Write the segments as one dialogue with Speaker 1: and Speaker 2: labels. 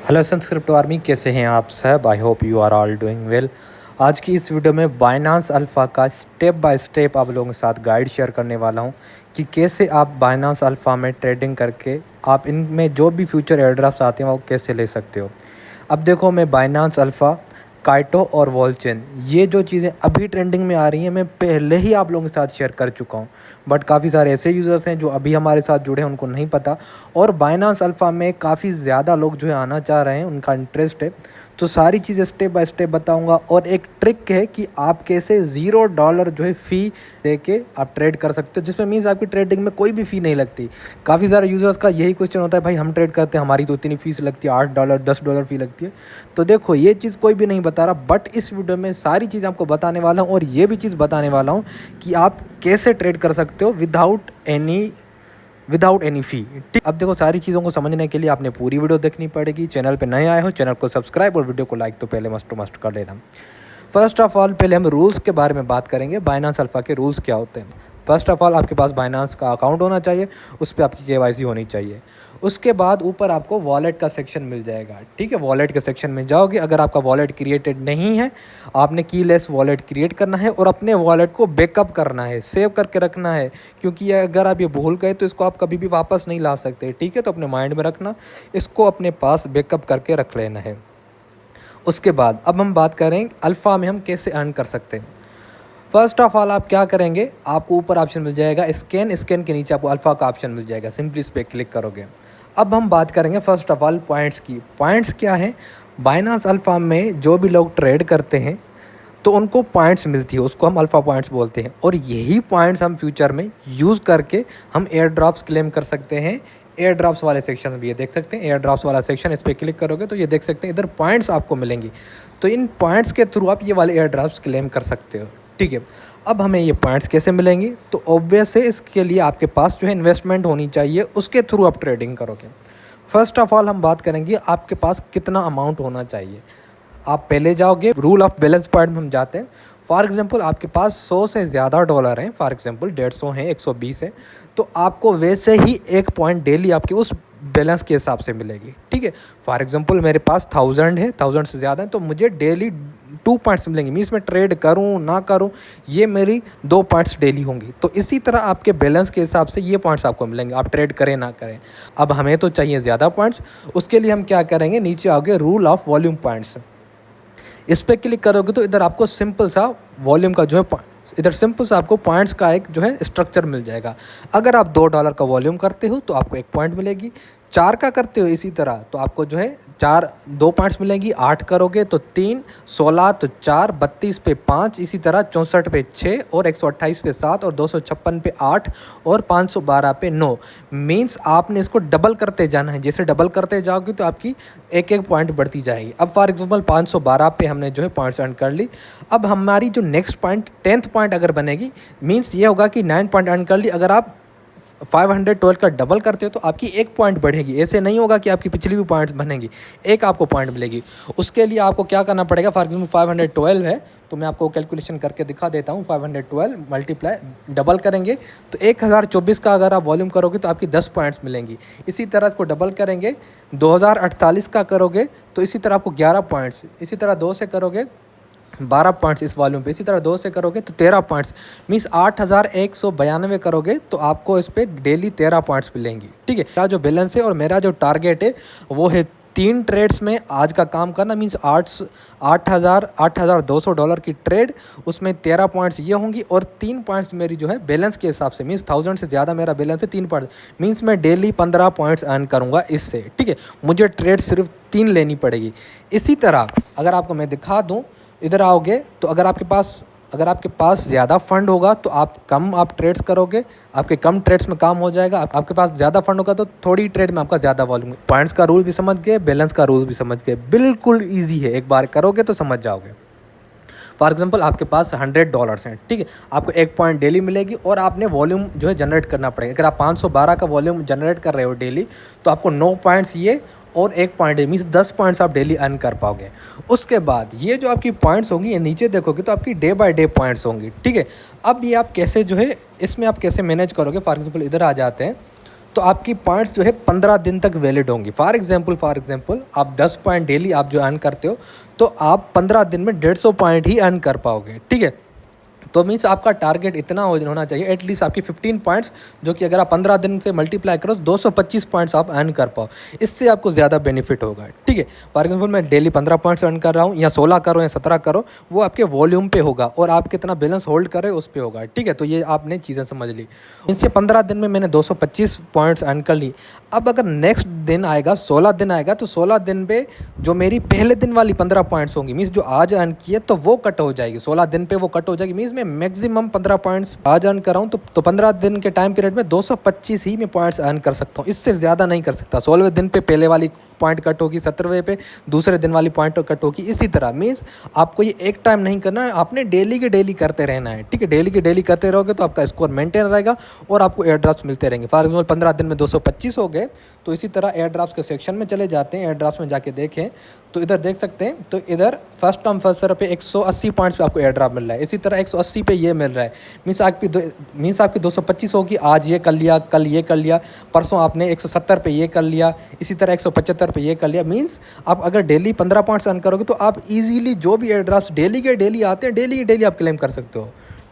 Speaker 1: Hello crypto army, कैसे हैं आप सब। I hope you are all doing well. आज की इस वीडियो में बाइनांस अल्फ़ा का स्टेप बाय स्टेप आप लोगों के साथ गाइड शेयर करने वाला हूं कि कैसे आप बाइनांस अल्फ़ा में ट्रेडिंग करके आप इनमें जो भी फ्यूचर एयरड्रॉप्स आते हैं वो कैसे ले सकते हो। अब देखो, मैं बाइनांस अल्फ़ा, काइटो और वॉलचेन, ये जो चीज़ें अभी ट्रेंडिंग में आ रही हैं मैं पहले ही आप लोगों के साथ शेयर कर चुका हूँ। बट काफ़ी सारे ऐसे यूज़र्स हैं जो अभी हमारे साथ जुड़े हैं, उनको नहीं पता। और बाइनांस अल्फ़ा में काफ़ी ज़्यादा लोग जो है आना चाह रहे हैं, उनका इंटरेस्ट है। तो सारी चीज़ें स्टेप बाय स्टेप बताऊंगा। और एक ट्रिक है कि आप कैसे $0 जो है फ़ी देके आप ट्रेड कर सकते हो, जिसमें मीन्स आपकी ट्रेडिंग में कोई भी फ़ी नहीं लगती। काफ़ी सारे यूज़र्स का यही क्वेश्चन होता है, भाई हम ट्रेड करते हैं हमारी तो इतनी फ़ीस लगती है, $8 $10 फ़ी लगती है। तो देखो, ये चीज़ कोई भी नहीं बता रहा, बट इस वीडियो में सारी चीज़ आपको बताने वाला हूँ। और ये भी चीज़ बताने वाला हूँ कि आप कैसे ट्रेड कर सकते हो विदाउट एनी फ़ी। ठीक, अब देखो, सारी चीज़ों को समझने के लिए आपने पूरी वीडियो देखनी पड़ेगी। चैनल पे नए आए हो, चैनल को सब्सक्राइब और वीडियो को लाइक तो पहले मस्ट टू मस्ट कर लेना। फर्स्ट ऑफ ऑल, पहले हम रूल्स के बारे में बात करेंगे। बाइनांस अल्फ़ा के रूल्स क्या होते हैं। फर्स्ट ऑफ ऑल, आपके पास बाइनांस का अकाउंट होना चाहिए, उस पर आपकी केवाईसी होनी चाहिए। उसके बाद ऊपर आपको वॉलेट का सेक्शन मिल जाएगा। ठीक है, वॉलेट के सेक्शन में जाओगे, अगर आपका वॉलेट क्रिएटेड नहीं है, आपने कीलेस वॉलेट क्रिएट करना है और अपने वॉलेट को बैकअप करना है, सेव करके रखना है। क्योंकि अगर आप ये भूल गए तो इसको आप कभी भी वापस नहीं ला सकते। ठीक है, तो अपने माइंड में रखना, इसको अपने पास बैकअप करके रख लेना है। उसके बाद अब हम बात करें अल्फ़ा में हम कैसे अर्न कर सकते हैं। फर्स्ट ऑफ ऑल, आप क्या करेंगे, आपको ऊपर ऑप्शन मिल जाएगा स्कैन के नीचे आपको अल्फ़ा का ऑप्शन मिल जाएगा। सिंपली इस पर क्लिक करोगे। अब हम बात करेंगे फर्स्ट ऑफ ऑल पॉइंट्स की। पॉइंट्स क्या है, बाइनांस अल्फ़ा में जो भी लोग ट्रेड करते हैं तो उनको पॉइंट्स मिलती है, उसको हम अल्फ़ा पॉइंट्स बोलते हैं। और यही पॉइंट्स हम फ्यूचर में यूज़ करके हम एयर ड्रॉप्स क्लेम कर सकते हैं। एयर ड्रॉप्स वाले सेक्शन भी ये देख सकते हैं, एयर ड्रॉप्स वाला सेक्शन, इस पर क्लिक करोगे तो ये देख सकते हैं इधर पॉइंट्स आपको मिलेंगी। तो इन पॉइंट्स के थ्रू आप ये वाले एयर ड्रॉप्स क्लेम कर सकते हो। ठीक है, अब हमें ये पॉइंट्स कैसे मिलेंगे, तो ऑब्वियस है इसके लिए आपके पास जो है इन्वेस्टमेंट होनी चाहिए, उसके थ्रू आप ट्रेडिंग करोगे। फर्स्ट ऑफ ऑल हम बात करेंगे आपके पास कितना अमाउंट होना चाहिए। आप पहले जाओगे, रूल ऑफ बैलेंस पॉइंट में हम जाते हैं। फॉर एग्जांपल आपके पास 100 से ज़्यादा डॉलर हैं, फॉर एग्जांपल 150 है, 120 है, तो आपको वैसे ही एक पॉइंट डेली आपके उस बैलेंस के हिसाब से मिलेगी। ठीक है, फॉर एग्जांपल मेरे पास 1000 है, 1000 से ज़्यादा है, तो मुझे डेली 2 पॉइंट्स मिलेंगे। मीन्स मैं ट्रेड करूं ना करूं, ये मेरी 2 पॉइंट्स डेली होंगी। तो इसी तरह आपके बैलेंस के हिसाब से ये पॉइंट्स आपको मिलेंगे, आप ट्रेड करें ना करें। अब हमें तो चाहिए ज़्यादा पॉइंट्स, उसके लिए हम क्या करेंगे, नीचे आओगे रूल ऑफ वॉल्यूम पॉइंट्स, इस पर क्लिक करोगे तो इधर आपको सिंपल सा वॉल्यूम का जो है इधर सिंपल सा आपको पॉइंट्स का एक जो है स्ट्रक्चर मिल जाएगा। अगर आप $2 का वॉल्यूम करते हो तो आपको 1 पॉइंट मिलेगी। 4 का करते हो इसी तरह तो आपको जो है 2 पॉइंट्स मिलेंगी। 8 करोगे तो 3, 16 तो 4, 32 पे 5, इसी तरह 64 पे 6 और 128 पे 7 और 256 पे 8 और 512 पे 9। मीन्स आपने इसको डबल करते जाना है। जैसे डबल करते जाओगे तो आपकी एक एक पॉइंट बढ़ती जाएगी। अब फॉर एग्जांपल 512 पे हमने जो है पॉइंट्स अर्न कर ली। अब हमारी जो नेक्स्ट पॉइंट 10th पॉइंट अगर बनेगी, मीन्स ये होगा कि 9 पॉइंट अर्न कर ली। अगर आप 512 का डबल करते हो तो आपकी 1 पॉइंट बढ़ेगी। ऐसे नहीं होगा कि आपकी पिछली भी पॉइंट्स बनेंगी, एक आपको पॉइंट मिलेगी। उसके लिए आपको क्या करना पड़ेगा, फॉर एग्जाम्पल 512 है तो मैं आपको कैलकुलेशन करके दिखा देता हूँ। 512 मल्टीप्लाई डबल करेंगे तो 1024 का अगर आप वॉल्यूम करोगे तो आपकी 10 पॉइंट्स मिलेंगी। इसी तरह इसको डबल करेंगे, 2048 का करोगे तो इसी तरह आपको 11 पॉइंट्स, इसी तरह 2 से करोगे 12 पॉइंट्स इस वॉल्यूम पे, इसी तरह 2 से करोगे तो 13 पॉइंट्स। मीन्स 8192 करोगे तो आपको इस पर डेली 13 पॉइंट्स मिलेंगी। ठीक है, मेरा जो बैलेंस है और मेरा जो टारगेट है वो है 3 ट्रेड्स में आज का काम करना। मीन्स $8200 की ट्रेड, उसमें 13 पॉइंट्स ये होंगी और 3 पॉइंट्स मेरी जो है बैलेंस के हिसाब से, मीन्स 1000 से ज़्यादा मेरा बैलेंस है, 3 पॉइंट्स मीन्स मैं डेली 15 पॉइंट्स अर्न करूँगा इससे। ठीक है, मुझे ट्रेड सिर्फ 3 लेनी पड़ेगी। इसी तरह अगर आपको मैं दिखा दूँ, इधर आओगे तो अगर आपके पास ज़्यादा फंड होगा तो आप ट्रेड्स करोगे, आपके कम ट्रेड्स में काम हो जाएगा। आपके पास ज़्यादा फंड होगा तो थोड़ी ट्रेड में आपका ज़्यादा वॉल्यूम। पॉइंट्स का रूल भी समझ गए, बैलेंस का रूल भी समझ गए, बिल्कुल ईजी है, एक बार करोगे तो समझ जाओगे। फॉर एग्जांपल आपके पास $100 हैं। ठीक है, आपको 1 पॉइंट डेली मिलेगी और आपने वॉल्यूम जो है जनरेट करना पड़ेगा। अगर आप 512 का वॉल्यूम जनरेट कर रहे हो डेली तो आपको 9 पॉइंट्स ये और 1 पॉइंट मीन्स 10 पॉइंट्स आप डेली अर्न कर पाओगे। उसके बाद ये जो आपकी पॉइंट्स होंगी, ये नीचे देखोगे तो आपकी डे बाय डे पॉइंट्स होंगी। ठीक है, अब ये आप कैसे जो है इसमें आप कैसे मैनेज करोगे। फॉर एग्जांपल इधर आ जाते हैं तो आपकी पॉइंट्स जो है 15 दिन तक वैलिड होंगी। फॉर एग्जांपल आप 10 पॉइंट डेली आप जो अर्न करते हो, तो आप 15 दिन में 150 पॉइंट ही अर्न कर पाओगे, ठीक है। तो मीन्स आपका टारगेट इतना होना चाहिए एटलीस्ट आपकी 15 पॉइंट्स, जो कि अगर आप 15 दिन से मल्टीप्लाई करो 225 पॉइंट्स आप अर्न कर पाओ। इससे आपको ज़्यादा बेनिफिट होगा, ठीक है। फॉर एग्जांपल मैं डेली 15 पॉइंट्स अर्न कर रहा हूँ, या 16 करो या 17 करो, वो आपके वॉल्यूम पे होगा और आप कितना बैलेंस होल्ड कर रहे हो उस पर होगा, ठीक है। तो ये आपने चीज़ें समझ ली। इनसे 15 दिन में मैंने 225 पॉइंट्स अर्न कर ली। अब अगर नेक्स्ट दिन आएगा, 16 दिन आएगा, तो 16 दिन पे जो मेरी पहले दिन वाली 15 पॉइंट्स होंगी, मीन्स जो आज अर्न किए, तो वो कट हो जाएगी। 16 दिन पे वो कट हो जाएगी। मीन्स मैं मैक्सिमम 15 पॉइंट्स आज अर्न कर रहा हूँ, तो 15 दिन के टाइम पीरियड में 225 ही मैं पॉइंट्स अर्न कर सकता हूँ, इससे ज़्यादा नहीं कर सकता। 16वें दिन पे पहले वाली पॉइंट कट होगी, 17वें पे दूसरे दिन वाली पॉइंट कट होगी। इसी तरह मीन्स आपको ये एक टाइम नहीं करना है, आपने डेली के डेली करते रहना है, ठीक है। डेली के डेली करते रहोगे तो आपका स्कोर मेंटेन रहेगा और आपको एयर ड्रॉप्स मिलते रहेंगे। फॉर एग्जाम्पल 15 दिन में 225 हो गए, तो इसी तरह एयर ड्रॉप्स के सेक्शन में चले जाते हैं। एयर ड्रॉप्स में जाके देखें तो इधर देख सकते हैं, तो इधर फर्स्ट कम फर्स्ट सर्व पे 180 पॉइंट्स पे आपको एयर ड्रॉप मिल रहा है। इसी तरह 180 पे ये मिल रहा है। मीन्स आपकी 225 होगी, आज ये कर लिया, कल ये कर लिया, परसों आपने 170 पे ये कर लिया, इसी तरह 175 पे ये कर लिया। मीन्स आप अगर डेली 15 पॉइंट्स अर्न करोगे तो आप इजीली जो भी एयर ड्रॉप्स डेली के डेली आते हैं, डेली के डेली आप क्लेम कर सकते हो,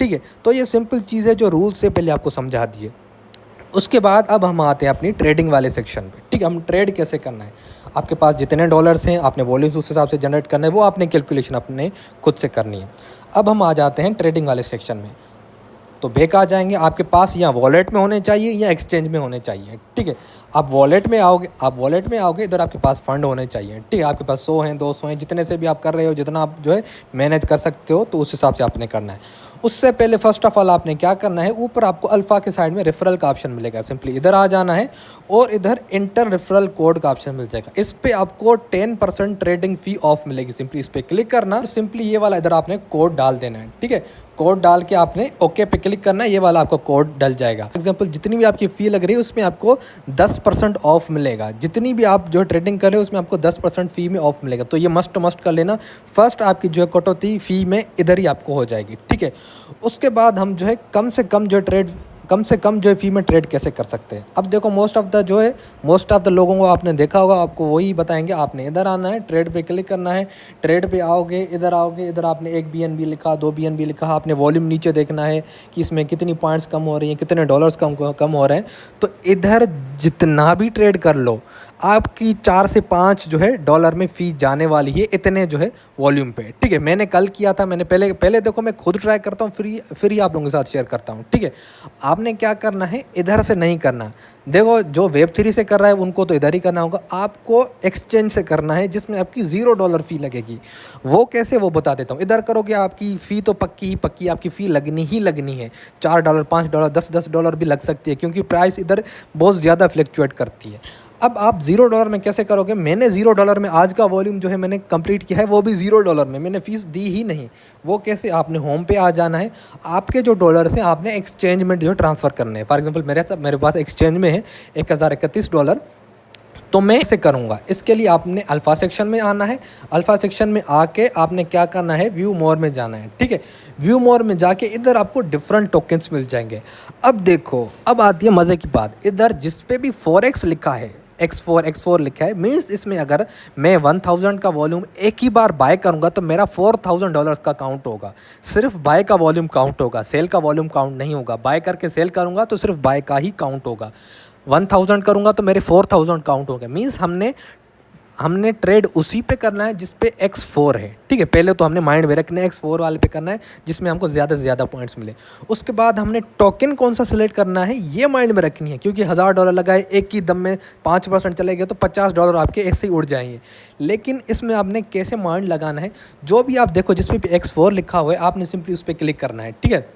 Speaker 1: ठीक है। तो ये सिंपल चीज़ है जो रूल्स से पहले आपको समझा दिए। उसके बाद अब हम आते हैं अपनी ट्रेडिंग वाले सेक्शन पे, ठीक है। हम ट्रेड कैसे करना है, आपके पास जितने डॉलर्स हैं आपने वॉल्यूम्स उस हिसाब से जनरेट करना है, वो आपने कैलकुलेशन अपने खुद से करनी है। अब हम आ जाते हैं ट्रेडिंग वाले सेक्शन में। तो बेक आ जाएंगे, आपके पास या वॉलेट में होने चाहिए या एक्सचेंज में होने चाहिए, ठीक है। आप वॉलेट में आओगे, इधर आपके पास फंड होने चाहिए, ठीक है। आपके पास 100 हैं, 200 हैं, जितने से भी आप कर रहे हो, जितना आप जो है मैनेज कर सकते हो, तो उस हिसाब से आपने करना है। उससे पहले फर्स्ट ऑफ ऑल आपने क्या करना है, ऊपर आपको अल्फ़ा के साइड में रेफरल का ऑप्शन मिलेगा। सिंपली इधर आ जाना है और इधर इंटर रेफरल कोड का ऑप्शन मिल जाएगा। इस पर आपको 10% ट्रेडिंग फ़ी ऑफ मिलेगी। सिंपली इस पर क्लिक करना, सिंपली ये वाला इधर आपने कोड डाल देना है, ठीक है। कोड डाल के आपने ओके पे क्लिक करना है, ये वाला आपको कोड डल जाएगा। एग्जांपल जितनी भी आपकी फ़ी लग रही है उसमें आपको 10% ऑफ मिलेगा। जितनी भी आप जो ट्रेडिंग कर रहे हो उसमें आपको 10% फ़ी में ऑफ मिलेगा। तो ये मस्ट कर लेना। फर्स्ट आपकी जो है कटौती फ़ी में इधर ही आपको हो जाएगी, ठीक है। उसके बाद हम जो है कम से कम जो है फ़ी में ट्रेड कैसे कर सकते हैं। अब देखो मोस्ट ऑफ द लोगों को आपने देखा होगा, आपको वही बताएंगे। आपने इधर आना है, ट्रेड पे क्लिक करना है। ट्रेड पे आओगे, इधर आपने 1 BNB लिखा, 2 BNB लिखा। आपने वॉल्यूम नीचे देखना है कि इसमें कितनी पॉइंट्स कम हो रही हैं, कितने डॉलर्स कम हो रहे हैं। तो इधर जितना भी ट्रेड कर लो, आपकी 4 से 5 जो है डॉलर में फ़ी जाने वाली है, इतने जो है वॉल्यूम पे, ठीक है। मैंने कल किया था, मैंने पहले देखो, मैं खुद ट्राई करता हूँ, फिर ही आप लोगों के साथ शेयर करता हूँ, ठीक है। आपने क्या करना है, इधर से नहीं करना। देखो जो Web3 से कर रहा है उनको तो इधर ही करना होगा, आपको एक्सचेंज से करना है जिसमें आपकी $0 फ़ी लगेगी। वो कैसे, वो बता देता हूँ। इधर करोगे आपकी फ़ी तो पक्की आपकी फ़ी लगनी है। $4, $5, $10 भी लग सकती है, क्योंकि प्राइस इधर बहुत ज़्यादा फ्लक्चुएट करती है। अब आप $0 में कैसे करोगे। मैंने $0 में आज का वॉल्यूम जो है मैंने कंप्लीट किया है, वो भी $0 में, मैंने फ़ीस दी ही नहीं। वो कैसे, आपने होम पे आ जाना है, आपके जो डॉलर्स हैं आपने एक्सचेंज में जो ट्रांसफ़र करने हैं। फॉर एग्जांपल मेरे पास एक्सचेंज में है $1031, तो मैं इसे करूँगा। इसके लिए आपने अल्फ़ा सेक्शन में आना है। अल्फ़ा सेक्शन में आके आपने क्या करना है, व्यू मोर में जाना है, ठीक है। व्यू मोर में जाके इधर आपको डिफरेंट टोकन्स मिल जाएंगे। अब देखो, अब आती है मज़े की बात। इधर जिस पे भी फॉरेक्स लिखा है, X4 लिखा है, मीन्स इसमें अगर मैं 1000 का वॉल्यूम एक ही बार बाय करूंगा तो मेरा $4000 का काउंट होगा। सिर्फ बाय का वॉल्यूम काउंट होगा, सेल का वॉल्यूम काउंट नहीं होगा। बाय करके सेल करूंगा तो सिर्फ बाय का ही काउंट होगा। 1000 करूंगा तो मेरे 4000 काउंट होंगे। मीन्स हमने ट्रेड उसी पे करना है जिस पे X4 है, ठीक है। पहले तो हमने माइंड में रखना है, X4 वाले पे करना है जिसमें हमको ज़्यादा से ज़्यादा पॉइंट्स मिले। उसके बाद हमने टोकन कौन सा सिलेक्ट करना है ये माइंड में रखनी है, क्योंकि $1000 लगाए एक ही दम में 5% चले गए तो $50 आपके ऐसे ही उड़ जाएंगे। लेकिन इसमें आपने कैसे माइंड लगाना है, जो भी आप देखो जिस पे X4 लिखा हुआ है आपने सिंपली उस पर क्लिक करना है, ठीक है।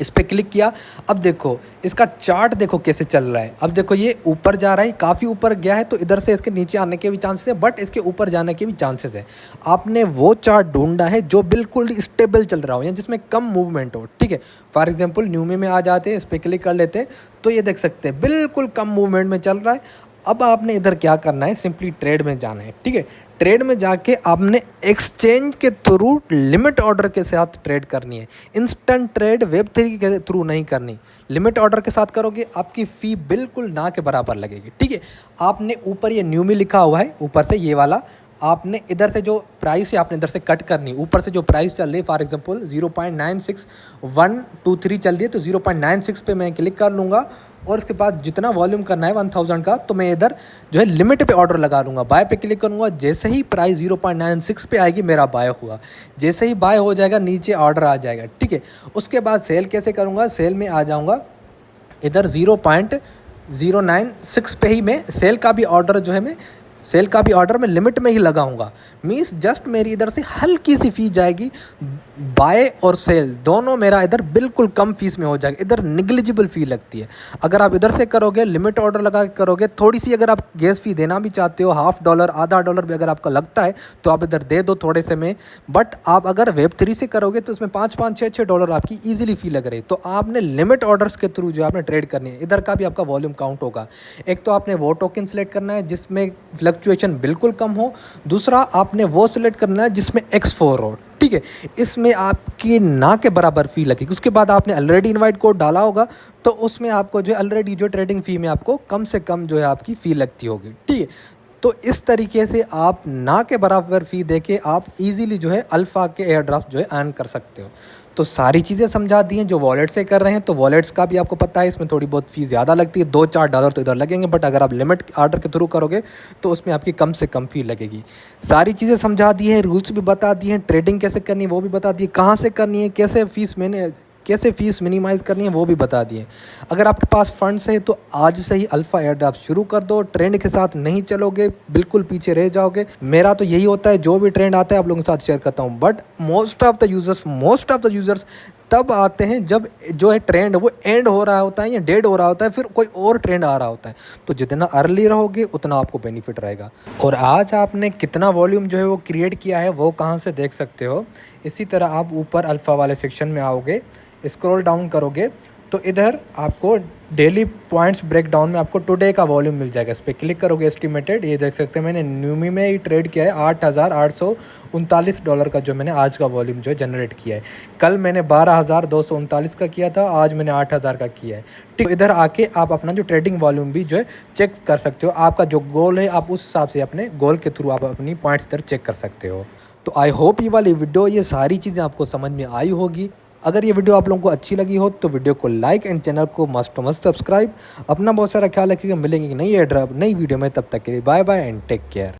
Speaker 1: इस पर क्लिक किया। अब देखो इसका चार्ट देखो कैसे चल रहा है। अब देखो ये ऊपर जा रहा है, काफ़ी ऊपर गया है, तो इधर से इसके नीचे आने के भी चांसेस है, बट इसके ऊपर जाने के भी चांसेस है। आपने वो चार्ट ढूंढना है जो बिल्कुल स्टेबल चल रहा हो, या जिसमें कम मूवमेंट हो, ठीक है। फॉर एग्जांपल न्यूमी में आ जाते हैं, इस पर क्लिक कर लेते हैं, तो ये देख सकते हैं बिल्कुल कम मूवमेंट में चल रहा है। अब आपने इधर क्या करना है, सिंपली ट्रेड में जाना है, ठीक है। ट्रेड में जाके आपने एक्सचेंज के थ्रू लिमिट ऑर्डर के साथ ट्रेड करनी है। इंस्टेंट ट्रेड वेब3 के थ्रू नहीं करनी। लिमिट ऑर्डर के साथ करोगे आपकी फ़ी बिल्कुल ना के बराबर लगेगी, ठीक है। आपने ऊपर ये न्यू में लिखा हुआ है, ऊपर से ये वाला आपने इधर से जो प्राइस है आपने इधर से कट करनी है। ऊपर से जो प्राइस चल रही है फॉर एग्जांपल 0.96123 चल रही है, तो 0.96 पे मैं क्लिक कर लूँगा और उसके बाद जितना वॉल्यूम करना है 1000 का, तो मैं इधर जो है लिमिट पे ऑर्डर लगा लूँगा। बाय पे क्लिक करूँगा, जैसे ही प्राइस 0.96 पे आएगी मेरा बाय हुआ। जैसे ही बाय हो जाएगा नीचे ऑर्डर आ जाएगा, ठीक है। उसके बाद सेल कैसे करूँगा, सेल में आ जाऊँगा इधर 0.096 पे ही मैं सेल का भी ऑर्डर जो है मैं सेल का भी ऑर्डर मैं लिमिट में ही लगाऊंगा। मीन्स जस्ट मेरी इधर से हल्की सी फीस जाएगी, बाय और सेल दोनों मेरा इधर बिल्कुल कम फीस में हो जाएगा। इधर निग्लिजिबल फ़ी लगती है। अगर आप इधर से करोगे लिमिट ऑर्डर लगा के करोगे, थोड़ी सी अगर आप गैस फ़ी देना भी चाहते हो, $50 आधा डॉलर भी अगर आपका लगता है तो आप इधर दे दो थोड़े से में। बट आप अगर Web3 से करोगे तो उसमें 5-5, 6-6 डॉलर आपकी ईजिली फ़ी लग रही है। तो आपने लिमिट ऑर्डर्स के थ्रू जो आपने ट्रेड करनी है, इधर का भी आपका वॉल्यूम काउंट होगा। एक तो आपने वो टोकन सेलेक्ट करना है जिसमें फ्लक्चुएशन बिल्कुल कम हो, दूसरा आपने वो सिलेक्ट करना है जिसमें X4 हो, ठीक है। इसमें आपकी ना के बराबर फ़ी लगेगी। उसके बाद आपने ऑलरेडी इनवाइट कोड डाला होगा, तो उसमें आपको जो ऑलरेडी जो ट्रेडिंग फ़ी में आपको कम से कम जो है आपकी फ़ी लगती होगी, ठीक है। तो इस तरीके से आप ना के बराबर फ़ी देके आप इजीली जो है अल्फ़ा के एयर ड्रॉप जो है अर्न कर सकते हो। तो सारी चीज़ें समझा दी हैं। जो वॉलेट से कर रहे हैं तो वॉलेट्स का भी आपको पता है, इसमें थोड़ी बहुत फ़ीस ज़्यादा लगती है, $2-4 तो इधर लगेंगे। बट अगर आप लिमिट ऑर्डर के थ्रू करोगे तो उसमें आपकी कम से कम फ़ी लगेगी। सारी चीज़ें समझा दी है, रूल्स भी बता दिए हैं, ट्रेडिंग कैसे करनी है वो भी बता दिए, कहाँ से करनी है, कैसे फ़ीस मिनिमाइज़ करनी है वो भी बता दिए। अगर आपके पास फंड्स है तो आज से ही अल्फ़ा एयर ड्रॉप शुरू कर दो। ट्रेंड के साथ नहीं चलोगे बिल्कुल पीछे रह जाओगे। मेरा तो यही होता है, जो भी ट्रेंड आता है आप लोगों के साथ शेयर करता हूँ। But most of the users तब आते हैं जब जो है ट्रेंड वो एंड हो रहा होता है या डेड हो रहा होता है, फिर कोई और ट्रेंड आ रहा होता है। तो जितना अर्ली रहोगे उतना आपको बेनिफिट रहेगा। और आज आपने कितना वॉल्यूम जो है वो क्रिएट किया है वो कहाँ से देख सकते हो। इसी तरह आप ऊपर अल्फ़ा वाले सेक्शन में आओगे, स्क्रॉल डाउन करोगे तो इधर आपको डेली पॉइंट्स ब्रेकडाउन में आपको टुडे का वॉल्यूम मिल जाएगा। इस पर क्लिक करोगे एस्टिमेटेड, ये देख सकते हैं मैंने न्यूमी में ही ट्रेड किया है। $8,839 का जो मैंने आज का वॉल्यूम जो है जनरेट किया है। कल मैंने 12,239 का किया था, आज मैंने 8,000 का किया है, ठीक। तो इधर आके आप अपना जो ट्रेडिंग वॉल्यूम भी जो है चेक कर सकते हो। आपका जो गोल है आप उस हिसाब से अपने गोल के थ्रू आप अपनी पॉइंट्स इधर चेक कर सकते हो। तो आई होप ये वाली वीडियो, ये सारी चीज़ें आपको समझ में आई होगी। अगर ये वीडियो आप लोगों को अच्छी लगी हो तो वीडियो को लाइक एंड चैनल को मस्ट टू मस्ट सब्सक्राइब। अपना बहुत सारा ख्याल रखिएगा। मिलेंगे नई वीडियो में, तब तक के लिए bye bye and take care.